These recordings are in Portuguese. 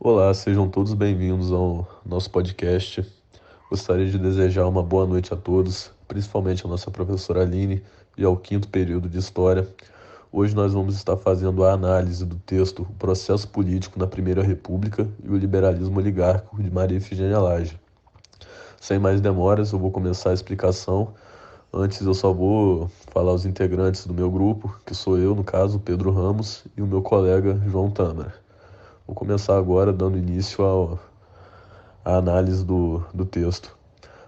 Olá, sejam todos bem-vindos ao nosso podcast. Gostaria de desejar uma boa noite a todos, principalmente à nossa professora Aline e ao quinto período de História. Hoje nós vamos estar fazendo a análise do texto O Processo Político na Primeira República e o Liberalismo Oligárquico de Maria Efigênia Lage. Sem mais demoras, eu vou começar a explicação. Antes eu só vou falar os integrantes do meu grupo, que sou eu, no caso, Pedro Ramos, e o meu colega João Tâmara. Vou começar agora dando início à análise do texto.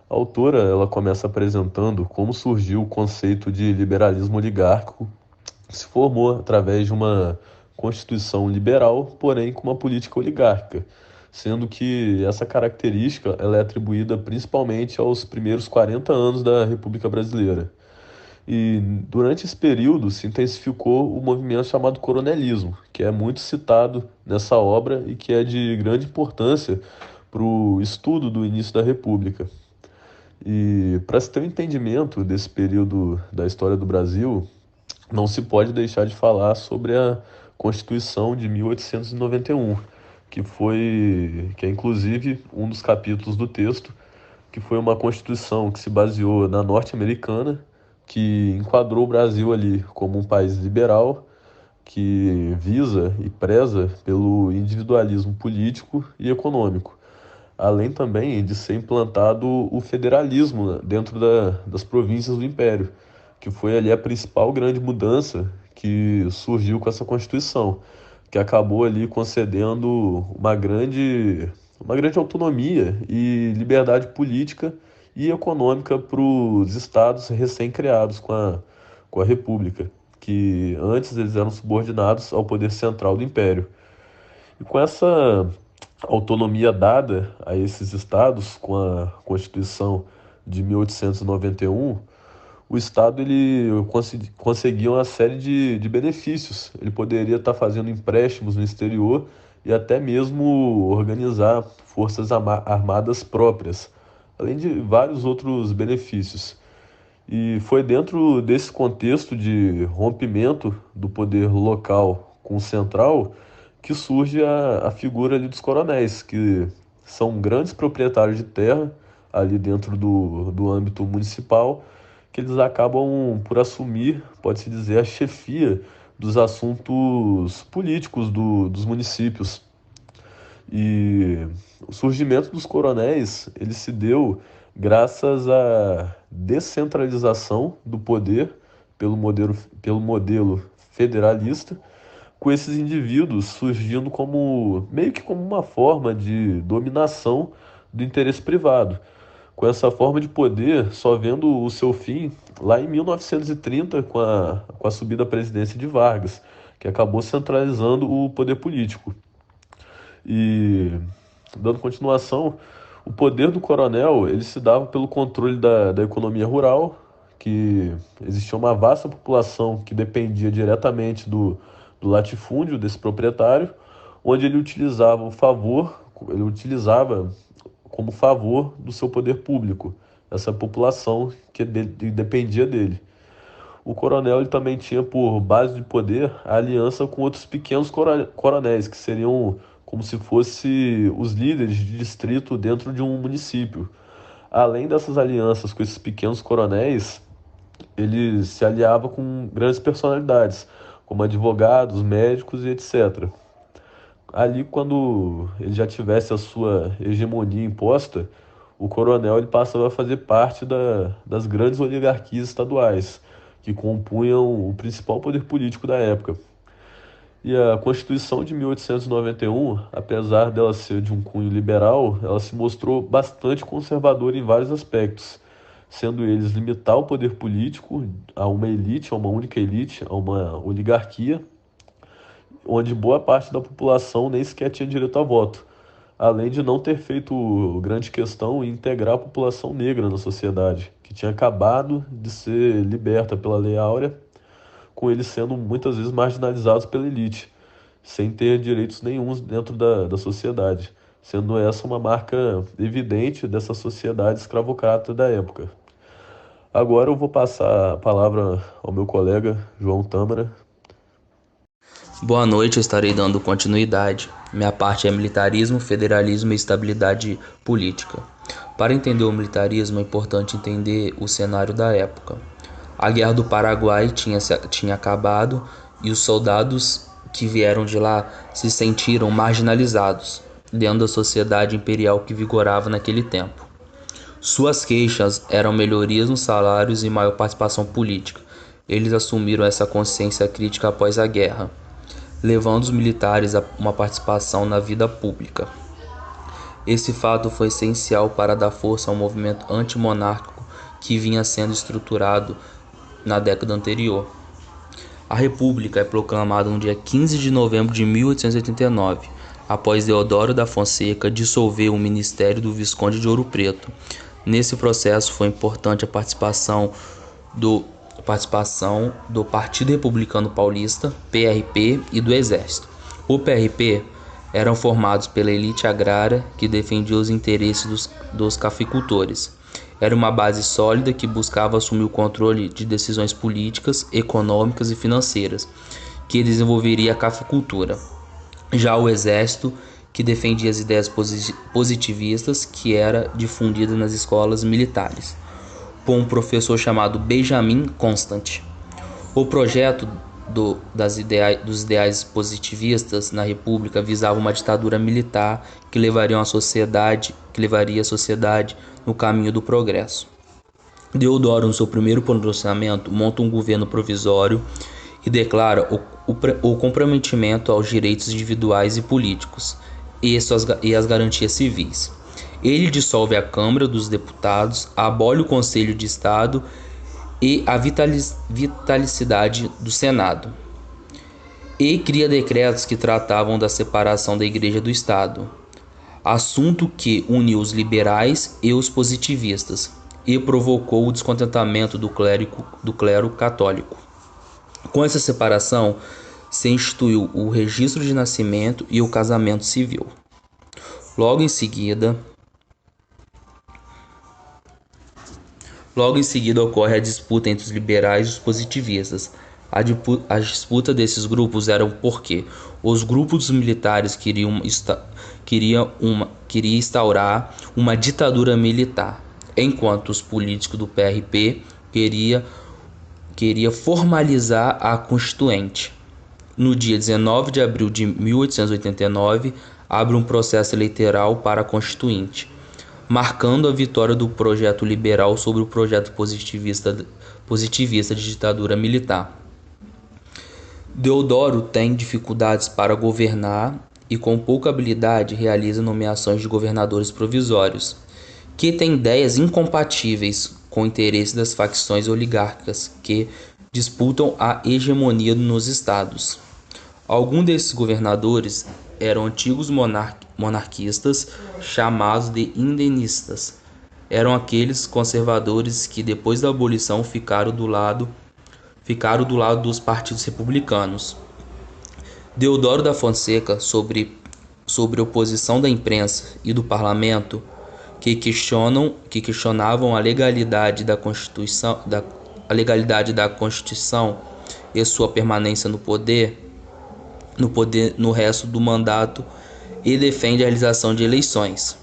A autora ela começa apresentando como surgiu o conceito de liberalismo oligárquico, que se formou através de uma constituição liberal, porém com uma política oligárquica, sendo que essa característica ela é atribuída principalmente aos primeiros 40 anos da República Brasileira. E durante esse período se intensificou o movimento chamado coronelismo, que é muito citado nessa obra e que é de grande importância para o estudo do início da República. E para se ter um entendimento desse período da história do Brasil, não se pode deixar de falar sobre a Constituição de 1891, que é inclusive um dos capítulos do texto, que foi uma Constituição que se baseou na norte-americana, que enquadrou o Brasil ali como um país liberal, que visa e preza pelo individualismo político e econômico, além também de ser implantado o federalismo, né, dentro das províncias do Império, que foi ali a principal grande mudança que surgiu com essa Constituição, que acabou ali concedendo uma grande autonomia e liberdade política e econômica para os estados recém-criados com a República, que antes eles eram subordinados ao poder central do Império. E com essa autonomia dada a esses estados com a Constituição de 1891, o Estado ele conseguia uma série de benefícios. Ele poderia estar fazendo empréstimos no exterior e até mesmo organizar forças armadas próprias, além de vários outros benefícios. E foi dentro desse contexto de rompimento do poder local com o central que surge a figura ali dos coronéis, que são grandes proprietários de terra ali dentro do âmbito municipal, que eles acabam por assumir, pode-se dizer, a chefia dos assuntos políticos dos municípios. E o surgimento dos coronéis, ele se deu graças à descentralização do poder pelo modelo federalista, com esses indivíduos surgindo como meio que como uma forma de dominação do interesse privado. Com essa forma de poder, só vendo o seu fim lá em 1930, com a subida à presidência de Vargas, que acabou centralizando o poder político. E, dando continuação, o poder do coronel ele se dava pelo controle da economia rural, que existia uma vasta população que dependia diretamente do latifúndio desse proprietário, onde ele utilizava como favor do seu poder público, essa população que dependia dele. O coronel ele também tinha por base de poder a aliança com outros pequenos coronéis, que seriam como se fossem os líderes de distrito dentro de um município. Além dessas alianças com esses pequenos coronéis, ele se aliava com grandes personalidades, como advogados, médicos e etc. Ali, quando ele já tivesse a sua hegemonia imposta, o coronel ele passava a fazer parte das grandes oligarquias estaduais, que compunham o principal poder político da época. E a Constituição de 1891, apesar dela ser de um cunho liberal, ela se mostrou bastante conservadora em vários aspectos, sendo eles limitar o poder político a uma elite, a uma única elite, a uma oligarquia, onde boa parte da população nem sequer tinha direito a voto, além de não ter feito grande questão em integrar a população negra na sociedade, que tinha acabado de ser liberta pela Lei Áurea, com eles sendo muitas vezes marginalizados pela elite, sem ter direitos nenhuns dentro da sociedade, sendo essa uma marca evidente dessa sociedade escravocrata da época. Agora eu vou passar a palavra ao meu colega João Tâmara. Boa noite, eu estarei dando continuidade Minha parte é militarismo, federalismo e estabilidade política. Para entender o militarismo é importante entender o cenário da época. A Guerra do Paraguai tinha acabado e os soldados que vieram de lá se sentiram marginalizados dentro da sociedade imperial que vigorava naquele tempo. Suas queixas eram melhorias nos salários e maior participação política. Eles assumiram essa consciência crítica após a guerra, levando os militares a uma participação na vida pública. Esse fato foi essencial para dar força ao movimento antimonárquico que vinha sendo estruturado na década anterior. A República é proclamada no dia 15 de novembro de 1889, após Deodoro da Fonseca dissolver o Ministério do Visconde de Ouro Preto. Nesse processo foi importante a participação do Partido Republicano Paulista, PRP, e do Exército. O PRP eram formados pela elite agrária que defendia os interesses dos cafeicultores. Era uma base sólida que buscava assumir o controle de decisões políticas, econômicas e financeiras, que desenvolveria a cafeicultura. Já o Exército, que defendia as ideias positivistas, que era difundida nas escolas militares, por um professor chamado Benjamin Constant. O projeto dos ideais positivistas na República visava uma ditadura militar que levaria a sociedade no caminho do progresso. Deodoro, no seu primeiro pronunciamento, monta um governo provisório e declara o comprometimento aos direitos individuais e políticos e as garantias civis. Ele dissolve a Câmara dos Deputados, abole o Conselho de Estado e a vitalicidade do Senado, e cria decretos que tratavam da separação da Igreja do Estado, assunto que uniu os liberais e os positivistas e provocou o descontentamento do clero católico. Com essa separação, se instituiu o registro de nascimento e o casamento civil. Logo em seguida ocorre a disputa entre os liberais e os positivistas. A disputa desses grupos era porque os grupos dos militares queriam instaurar uma ditadura militar, enquanto os políticos do PRP queria formalizar a Constituinte. No dia 19 de abril de 1889, abre um processo eleitoral para a Constituinte, marcando a vitória do projeto liberal sobre o projeto positivista de ditadura militar. Deodoro tem dificuldades para governar e, com pouca habilidade, realiza nomeações de governadores provisórios, que têm ideias incompatíveis com o interesse das facções oligárquicas que disputam a hegemonia nos estados. Alguns desses governadores eram antigos monarquistas chamados de indenistas. Eram aqueles conservadores que, depois da abolição, ficaram do lado dos partidos republicanos. Deodoro da Fonseca, sobre oposição da imprensa e do parlamento, que questionavam a legalidade da Constituição e sua permanência no poder no resto do mandato, e defende a realização de eleições.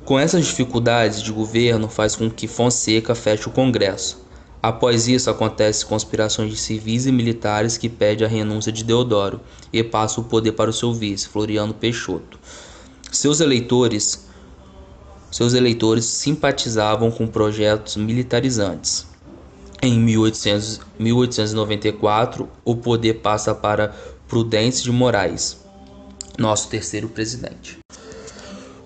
Com essas dificuldades de governo, faz com que Fonseca feche o Congresso. Após isso, acontecem conspirações de civis e militares que pedem a renúncia de Deodoro e passa o poder para o seu vice, Floriano Peixoto. Seus eleitores simpatizavam com projetos militarizantes. Em 1894, o poder passa para Prudente de Moraes, nosso terceiro presidente.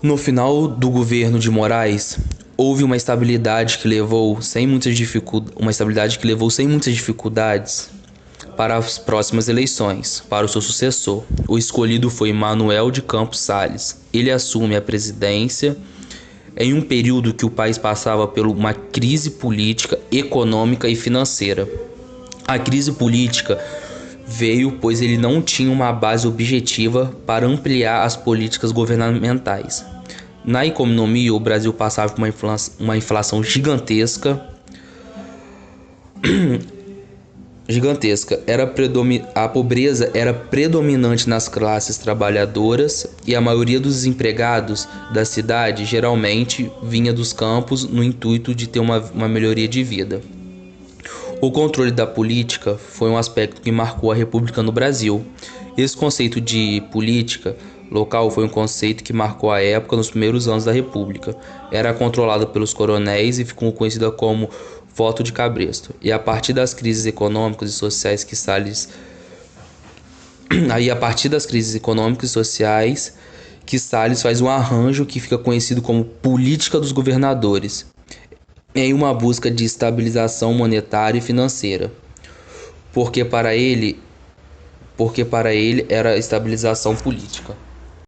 No final do governo de Moraes, houve uma estabilidade que levou sem muitas dificuldades para as próximas eleições, para o seu sucessor. O escolhido foi Manuel de Campos Salles. Ele assume a presidência em um período que o país passava por uma crise política, econômica e financeira. A crise política veio pois ele não tinha uma base objetiva para ampliar as políticas governamentais. Na economia, o Brasil passava por uma inflação gigantesca gigantesca. A pobreza era predominante nas classes trabalhadoras e a maioria dos desempregados da cidade geralmente vinha dos campos no intuito de ter uma melhoria de vida. O controle da política foi um aspecto que marcou a República no Brasil. Esse conceito de política local foi um conceito que marcou a época nos primeiros anos da República. Era controlada pelos coronéis e ficou conhecida como voto de cabresto. E a partir das crises econômicas e sociais que Salles faz um arranjo que fica conhecido como política dos governadores, em uma busca de estabilização monetária e financeira, porque para ele era estabilização política.